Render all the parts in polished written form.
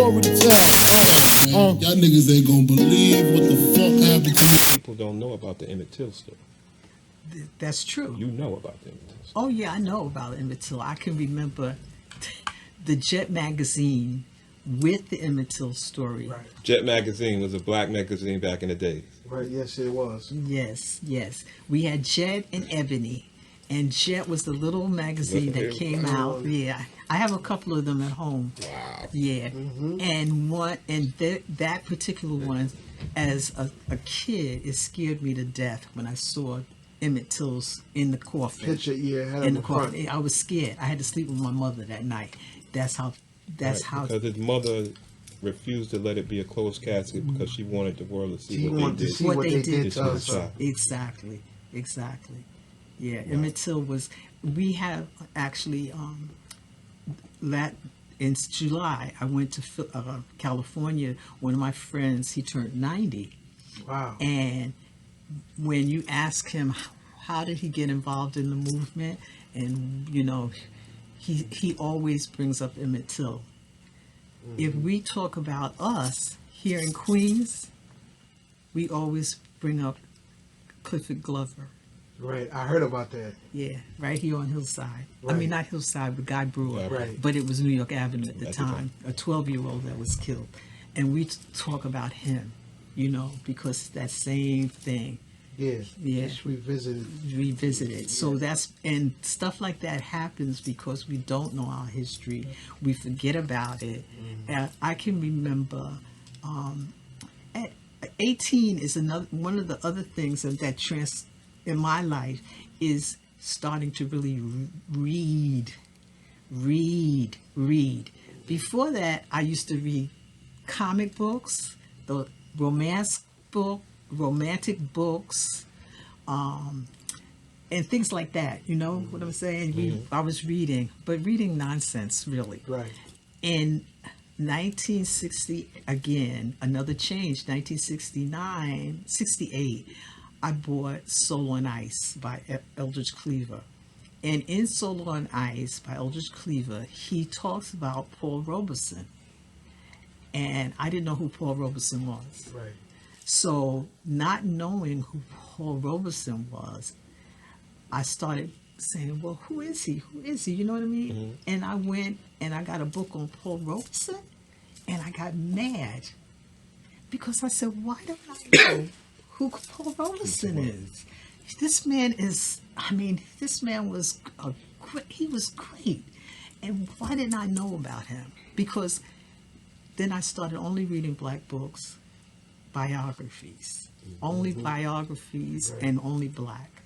story to tell. Y'all niggas ain't gonna believe what the fuck happened to me. People don't know about the Emmett Till story. That's true. You know about the Emmett Till story. Oh yeah, I know about Emmett Till. I can remember the Jet magazine with the Emmett Till story. Right. Jet magazine was a black magazine back in the days. Right. Yes, it was. Yes. We had Jet and Ebony. And Jet was the little magazine that came out. Yeah, I have a couple of them at home. Wow. Yeah, and that particular one, as a kid, it scared me to death when I saw Emmett Till's in the coffin. Picture, yeah, in the coffin. I was scared. I had to sleep with my mother that night. That's how. Because his mother refused to let it be a closed casket because she wanted the world to see what they did to us. Exactly. Yeah, wow. Emmett Till was. We have actually that in July. I went to California. One of my friends, he turned 90. Wow. And when you ask him how did he get involved in the movement, and you know, he always brings up Emmett Till. If we talk about us here in Queens, we always bring up Clifford Glover. Right, I heard about that. Yeah, right here on Hillside. Right. I mean, not Hillside, but Guy Brewer. Right. But it was New York Avenue at the time, a 12-year-old that was killed. And we talk about him, you know, because that same thing. Yeah. Just revisited. So that's, and stuff like that happens because we don't know our history. We forget about it. I can remember at 18 is one of the other things that in my life is starting to really read. Before that, I used to read comic books, the romantic books, and things like that. You know what I'm saying? I was reading, but reading nonsense, really. Right. In 1960, again, another change, 68, I bought Soul on Ice by Eldridge Cleaver. And in Soul on Ice by Eldridge Cleaver, he talks about Paul Robeson. And I didn't know who Paul Robeson was. Right. So not knowing who Paul Robeson was, I started saying, well, who is he? You know what I mean? And I went and I got a book on Paul Robeson, and I got mad because I said, why don't I know who Paul Robeson is? This man was he was great. And why didn't I know about him? Because then I started only reading black books, biographies, only biographies, and only black.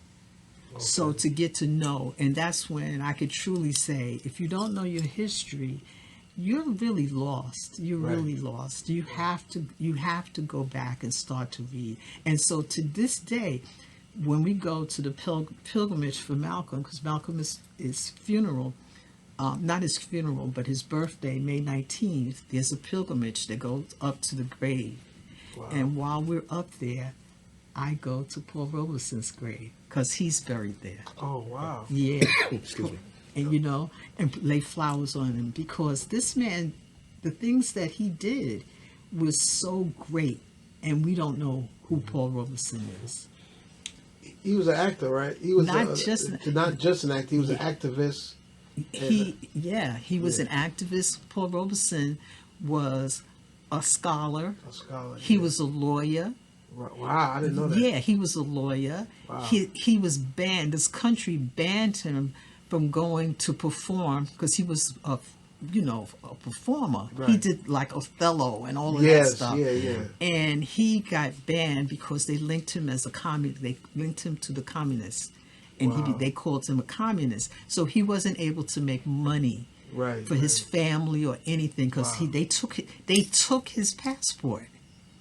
Okay. So to get to know, and that's when I could truly say, if you don't know your history, you're really lost. You're really lost. You have to go back and start to read. And so to this day, when we go to the pilgrimage for Malcolm, because Malcolm is funeral, not his funeral, but his birthday, May 19th, there's a pilgrimage that goes up to the grave. Wow. And while we're up there, I go to Paul Robeson's grave because he's buried there. Oh, wow. Yeah. Excuse me. And, you know, and lay flowers on him because this man, the things that he did was so great. And we don't know who Paul Robeson is. He was an actor, right? He was not just an actor. He was an activist. He was an activist. Paul Robeson was a scholar. He was a lawyer. Wow, I didn't know that. Yeah, he was a lawyer. Wow. He was banned. This country banned him from going to perform because he was a performer. Right. He did like Othello and all of that stuff. Yeah. And he got banned because they linked him as a communist. They linked him to the communists, and they called him a communist. So he wasn't able to make money for his family or anything because they took his passport.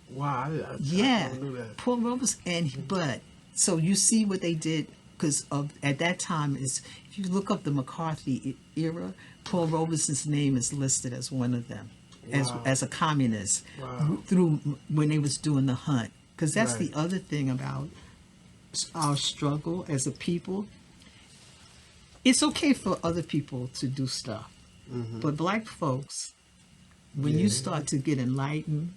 Wow, I knew that. Paul Robeson, but so you see what they did because at that time is if you look up the McCarthy era, Paul Robeson's name is listed as one of them, as a communist through when they was doing the hunt. Because that's the other thing about our struggle as a people. It's okay for other people to do stuff, but black folks, When you start to get enlightened,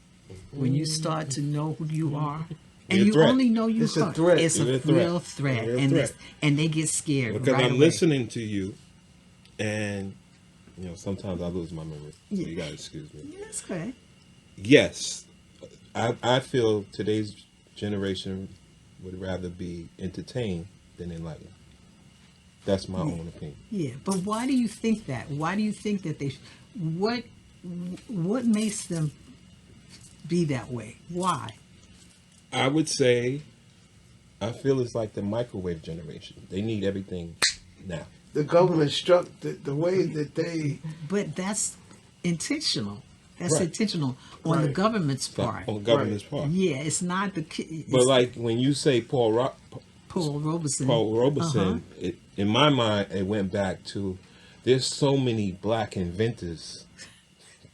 when you start to know who you are, and You're a you threat. only know you It's a are, threat. it's a You're a threat. real threat, You're a and threat. and they get scared Because right I'm away. listening to you, and sometimes I lose my memory. So Yeah. you gotta excuse me. Yeah, that's okay. Yes, I feel today's generation would rather be entertained than enlightened. That's my own opinion. Yeah, but why do you think that? Why do you think that they? What makes them be that way? Why? I would say, I feel it's like the microwave generation. They need everything now. The government struck the way that they. But that's intentional. That's Right. intentional on the Right. government's part. On government's part. Yeah, it's not the ki- But it's like when you say Paul Robeson. Robeson, Uh-huh. in my mind, it went back to there's so many black inventors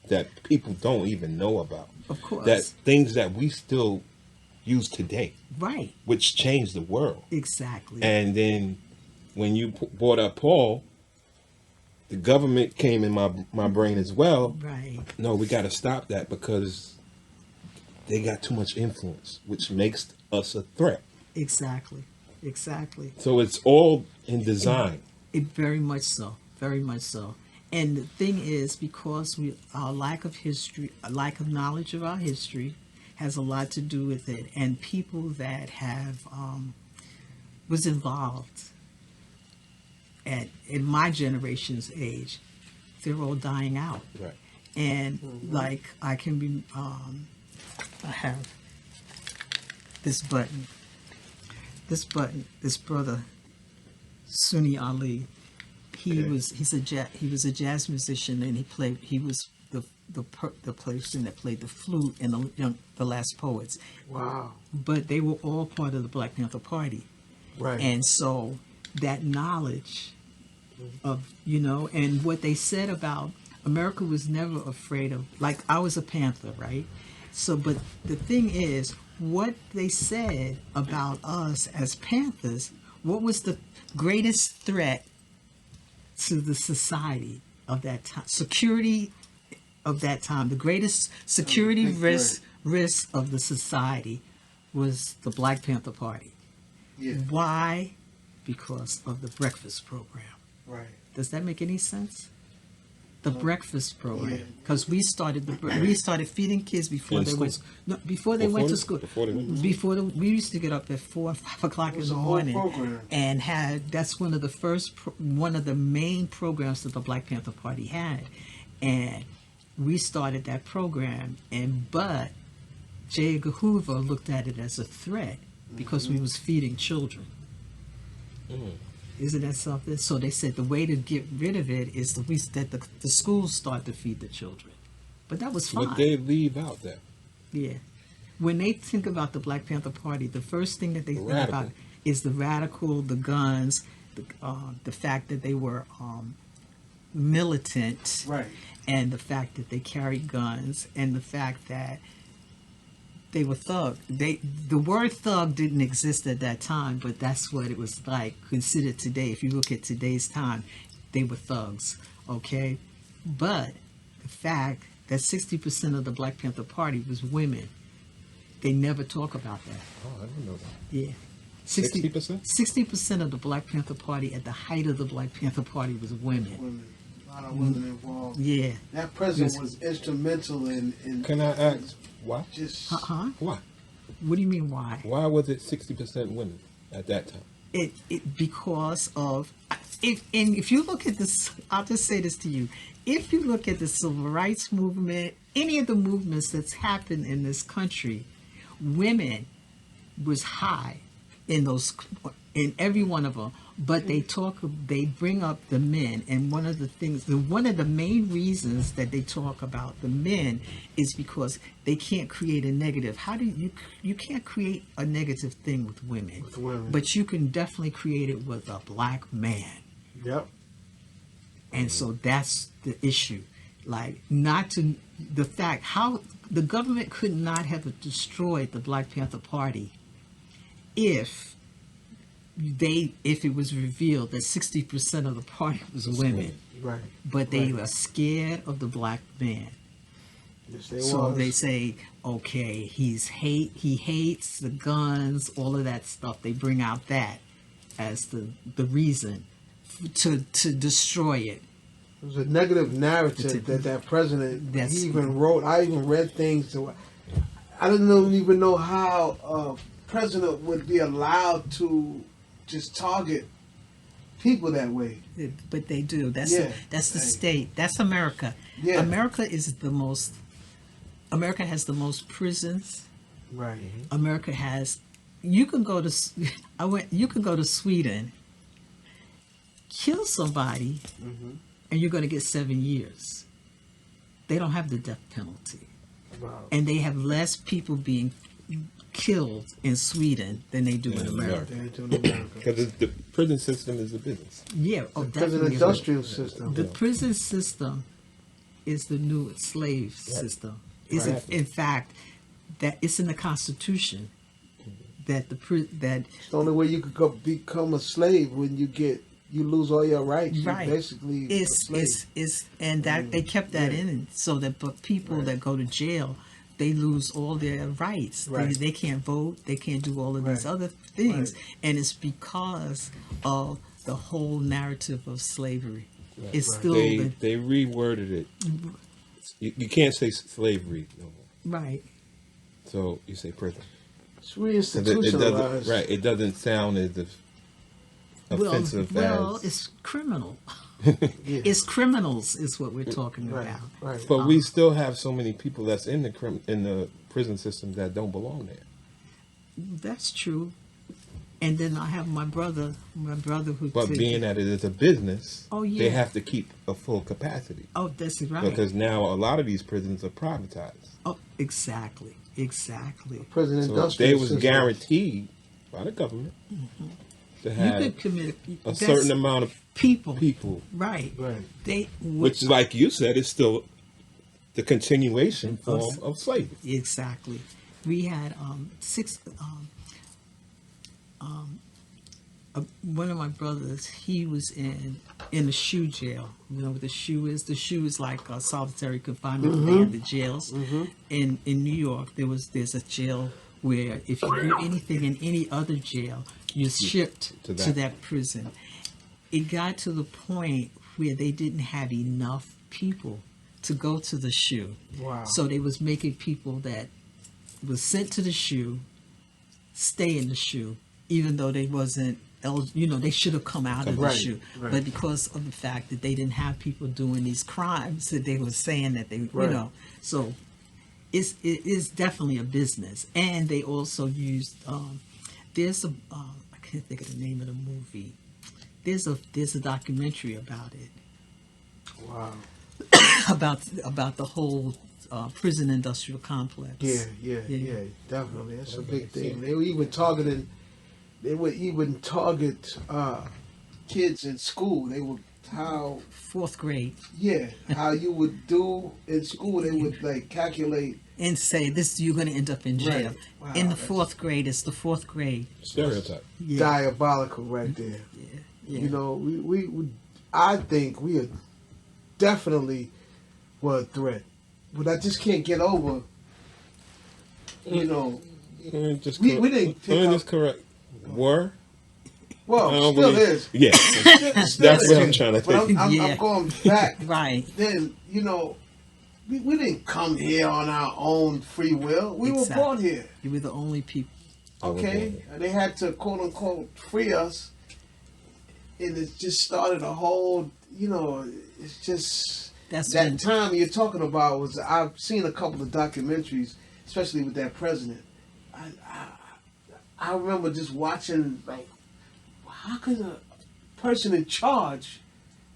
that people don't even know about. Of course. That things that we still use today, Right. which changed the world. Exactly. And then when you brought up Paul, the government came in my brain as well. Right. No, we got to stop that because they got too much influence, which makes us a threat. Exactly. Exactly. So it's all in design. It very much so. Very much so. And the thing is, because our lack of history, a lack of knowledge of our history, has a lot to do with it. And people that have was involved in my generation's age, they're all dying out. Right. And like I can be, I have this button. This brother, Sunni Ali. He was a jazz musician, and he was the person that played the flute in the Last Poets. Wow. But they were all part of the Black Panther Party. Right. And so that knowledge of, and what they said about America was never afraid of, like I was a Panther, right? So, but the thing is, what they said about us as Panthers, what was the greatest threat to the society of that time? Security of that time, the greatest security big risk of the society was the Black Panther Party. Yeah. Why? Because of the breakfast program. Right. Does that make any sense? The breakfast Yeah. program, because we started feeding kids before In they school? went before they went to school. Before they went to We used to get up at 4 or 5 o'clock in was the a whole morning program. and that's one of the main programs that the Black Panther Party had, and we started that program. But J. Edgar Hoover looked at it as a threat because we was feeding children. Isn't that something? So they said the way to get rid of it is that the schools start to feed the children. But that was fine. But they leave out that. Yeah. When they think about the Black Panther Party, the first thing that they think Radical. about is the radical, the guns, the fact that they were militant, Right. and the fact that they carried guns, and the fact that they were thug. The word thug didn't exist at that time, but that's what it was like considered today. If you look at today's time, they were thugs, okay? But the fact that 60% of the Black Panther Party was women, they never talk about that. Oh, I didn't know that. Yeah. 60%? 60% of the Black Panther Party at the height of the Black Panther Party was women. Women. A lot of women involved. Yeah. That president was instrumental in Can I ask why? just Uh-huh. Why? What do you mean why? Why was it 60% women at that time? It because of if you look at this, I'll just say this to you. If you look at the civil rights movement, any of the movements that's happened in this country, women was high in every one of them. But they bring up the men, and one of the main reasons that they talk about the men is because they can't create a negative. How do you can't create a negative thing with women, but you can definitely create it with a black man. Yep. And so that's the issue. Like, the fact how the government could not have destroyed the Black Panther Party if it was revealed that 60% of the party was women. Right. But they were scared of the black man. Yes, they So was. they say, okay, he hates the guns, all of that stuff. They bring out that as the reason to destroy it. It was a negative narrative It's a- that president. That's- He even wrote. I even read things. I don't even know how a president would be allowed to just target people that way. But they do. That's Yeah. that's the Right. state. That's America. Yeah. America is the most. America has the most prisons. Right. America has. You can go to. You can go to Sweden, kill somebody, and you're going to get 7 years. They don't have the death penalty, Wow. and they have less people being killed in Sweden than they do in Yeah, America. They're doing America. Because the prison system is a business. Yeah, oh, Because of the definitely. industrial system. The prison system is the new slave system. It's Right. in fact that it's in the Constitution that that It's the only way you could become a slave when you lose all your rights. right You're basically a slave. it's and that they kept that Yeah. in so that but people that go to jail they lose all their rights. Right. They can't vote. They can't do all of these Right. other things, Right. and it's because of the whole narrative of slavery. It's Right. still They reworded it. You can't say slavery no more. right. So you say prison. It's 'Cause it reinstitutionalized. doesn't, right. It doesn't sound as offensive Well, as. it's criminal. Yeah. It's criminals is what we're talking Right. about. Right. But we still have so many people that's in the prison system that don't belong there. That's true. And then I have my brother who. But being that it is a business, Oh, yeah. they have to keep a full capacity Oh, that's right. because now a lot of these prisons are privatized. Oh, exactly. Prison So industrial they was system. guaranteed by the government to You have could commit a certain amount of people. people, Right. Right. They which, like you said, is still the continuation form of slavery. exactly. We had one of my brothers. He was in the shoe jail. You know what the shoe is? The shoe is like a solitary confinement. They have the jails in New York. There's a jail where if you do anything in any other jail, you're shipped To to that. that prison. It got to the point where they didn't have enough people to go to the shoe. Wow. So they was making people that was sent to the shoe stay in the shoe, even though they wasn't they should have come out of the Right, shoe. right. But because of the fact that they didn't have people doing these crimes that they were saying that they Right. so it is definitely a business. And they also used there's a I can't think of the name of the movie. There's a documentary about it. Wow. about the whole prison industrial complex. Yeah, definitely. That's a big thing. They were even targeting. They would even target kids in school. They would how Fourth grade. how you would do in school. They would like calculate. And say this, you're going to end up in jail. Right. Wow, In the that's- fourth grade, it's the fourth grade. Stereotype. Yeah, Diabolical right there. yeah. You know, we I think we are definitely were a threat, but I just can't get over. You know, Just We didn't pick up- just correct. Were? well, I don't still believe- is. Yeah. Still That's is. what I'm trying to But think. I'm Yeah. going back. Right. Then we didn't come here on our own free will. We Exactly. were born here. You were the only people. Okay, and they had to quote unquote free us, and it just started a whole. It's just That's that when- time you're talking about was. I've seen a couple of documentaries, especially with that president. I remember just watching like, how could a person in charge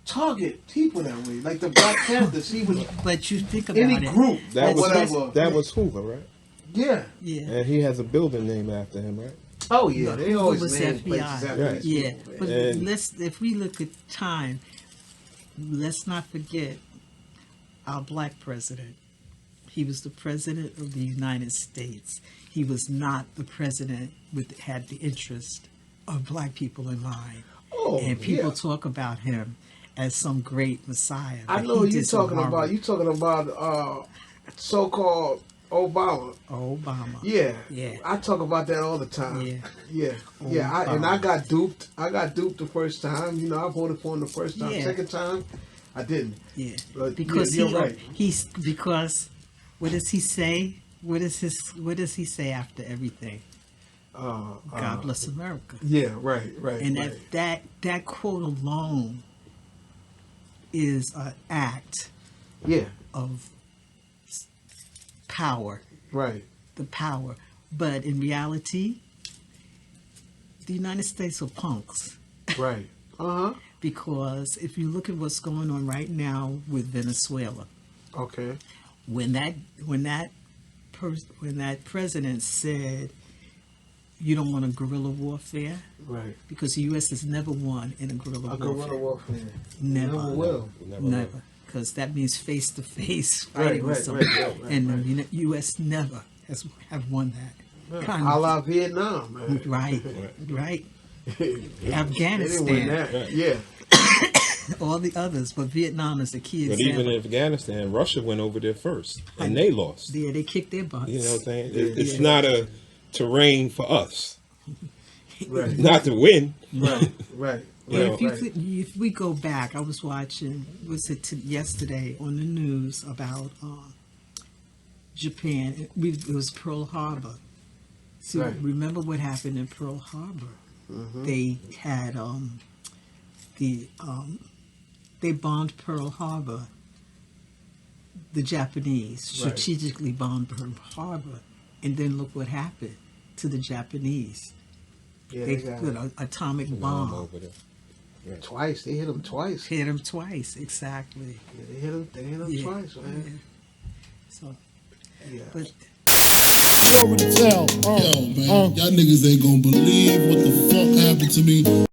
target people that way? Like the Black Panthers, he would But you think about any it. group That or was whatever. that was Hoover, right? Yeah. Yeah. And he has a building named after him, right? Oh yeah, they Hoover always was name FBI. places after Right. these Yeah. people. But And- if we look at time, let's not forget our black president. He was the president of the United States. He was not the president had the interest of black people in mind. Oh, And people yeah. talk about him as some great messiah. I but know he you're did some talking horrible- about. You talking about so-called Obama. Obama. Yeah, Yeah. I talk about that all the time. Yeah. Yeah. I got duped. I got duped the first time. You know, I voted for him the first time. Yeah. Second time, I didn't. Yeah. But Because you're right. because what does he say? What does he say after everything? God bless America. Yeah, right. And right. that quote alone is an act Yeah, of power, right. the power. But in reality, the United States are punks. Right. Uh huh. Because if you look at what's going on right now with Venezuela, Okay. when that president said you don't want a guerrilla warfare, Right. because the U.S. has never won in a guerrilla A warfare. guerrilla warfare. Never. Never will. Never. Because that means face to face Right, fighting with right, someone. right, and right. the U.S. never have won that. Yeah. Kind A of- la Vietnam, man. Right. They didn't win Afghanistan, that. Right. Yeah. all the others, but Vietnam is the key But example. even in Afghanistan, Russia went over there first, and they lost. Yeah, they kicked their butts. You know what I'm saying? Yeah. It's not a terrain for us. Right. Not to win. Right. Right. Yeah, Right. If we go back, I was watching, yesterday on the news about Japan. It was Pearl Harbor. So Right. remember what happened in Pearl Harbor? Mm-hmm. They had they bombed Pearl Harbor. The Japanese Right. strategically bombed Pearl Harbor, and then look what happened to the Japanese. Yeah, They got put an atomic Bomb bomb. over there. twice. They hit him twice. Hit them twice, exactly. Yeah, they hit him. They hit him Yeah. twice, man. Yeah. So, Yeah. but Yo, man, y'all niggas ain't gonna believe what the fuck happened to me.